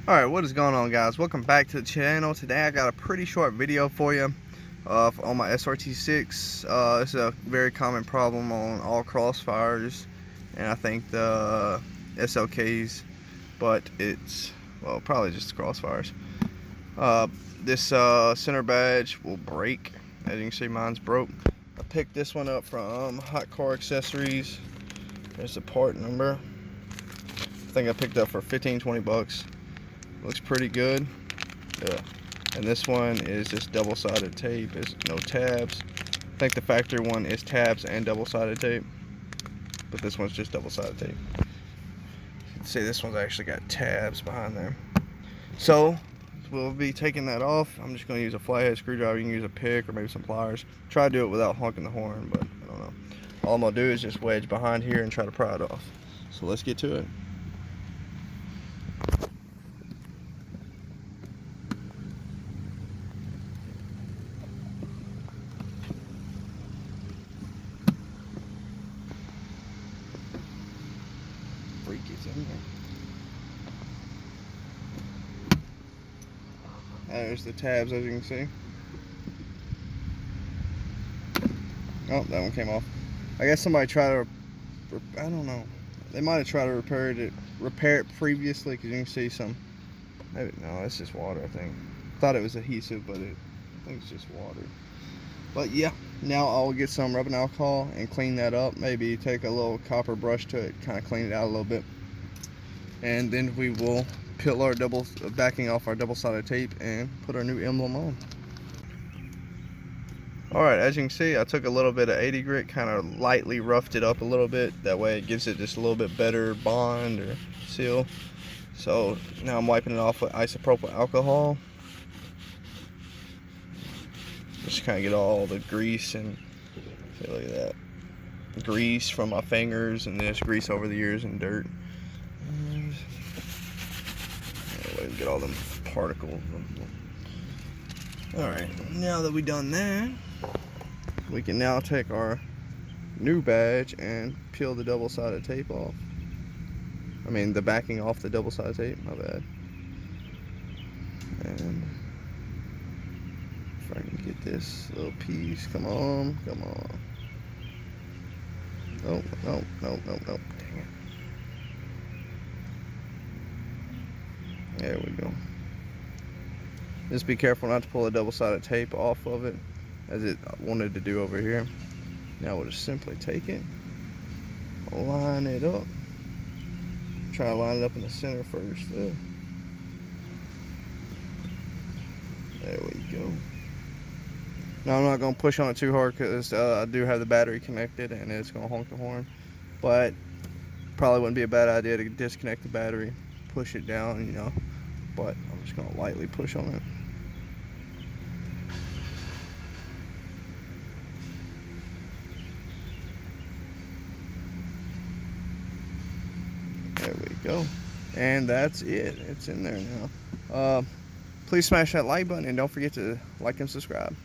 Alright, what is going on, guys? Welcome back to the channel. Today I got a pretty short video for you on my SRT6. It's a very common problem on all Crossfires and I think the SLKs, but it's, well, probably just Crossfires. This center badge will break. As you can see, mine's broke. I picked this one up from Hot Car Accessories. There's the part number. I think I picked it up for 15-20 bucks. Looks pretty good. Yeah. And this one is just double-sided tape. It's no tabs. I think the factory one is tabs and double-sided tape, but this one's just double-sided tape. You can see this one's actually got tabs behind there. So we'll be taking that off. I'm just going to use a flathead screwdriver. You can use a pick or maybe some pliers. Try to do it without honking the horn, but I don't know. All I'm going to do is just wedge behind here and try to pry it off. So let's get to it. Freaky's in there. There's the tabs, as you can see. Oh, that one came off. I guess somebody tried to, I don't know. They might have tried to repair it previously, because you can see some. Maybe, no, it's just water, I think. Thought it was adhesive, but I think it's just water. But yeah, now I'll get some rubbing alcohol and clean that up. Maybe take a little copper brush to it, kind of clean it out a little bit. And then we will peel our backing off our double-sided tape and put our new emblem on. Alright, as you can see, I took a little bit of 80 grit, kind of lightly roughed it up a little bit. That way it gives it just a little bit better bond or seal. So now I'm wiping it off with isopropyl alcohol. Just kind of get all the grease and, see, look at that. Grease from my fingers and this grease over the ears and dirt. Anyway, get all them particles. Alright, now that we've done that, we can now take our new badge and peel the double-sided tape off. I mean, the backing off the double-sided tape, my bad. And if I can get this little piece, come on, come on. No, no, no, no, no, dang it. There we go. Just be careful not to pull the double-sided tape off of it, as it wanted to do over here. Now we'll just simply take it, line it up. Try to line it up in the center first. There we go. Now I'm not going to push on it too hard because I do have the battery connected and it's going to honk the horn. But probably wouldn't be a bad idea to disconnect the battery, push it down, you know. But I'm just going to lightly push on it. There we go. And that's it. It's in there now. Please smash that like button and don't forget to like and subscribe.